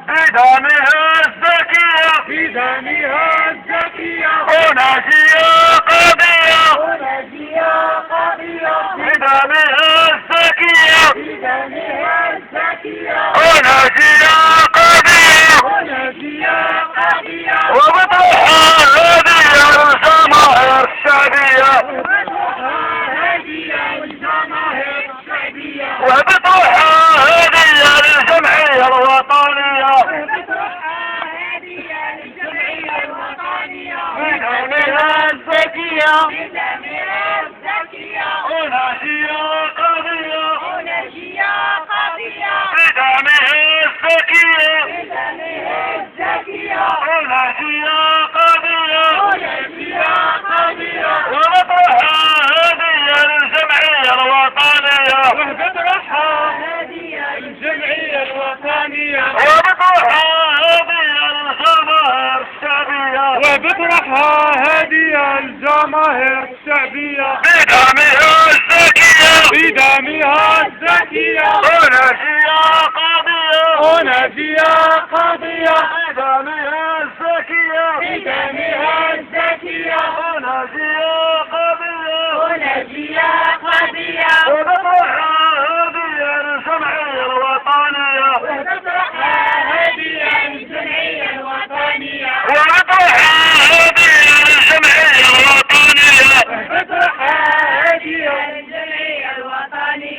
بدمها الزكية وناجية قضية بدمها الزكية وناجية قضية وبطرحها هدية للجماهير الشعبية وبطرحها هدية للجمعية الوطنية بدمها الزكية وناجية قضية بدمها الزكية وناجية قضية وبطرحها هدية للجمعية الوطنية وبطرحها هدية للجمعية الوطنية وبطرحها هدية للجماهير الشعبية وبطرحها هدية للجماهير الشعبية بدمها الزكية وناجية وناجية قضية قضية بدمها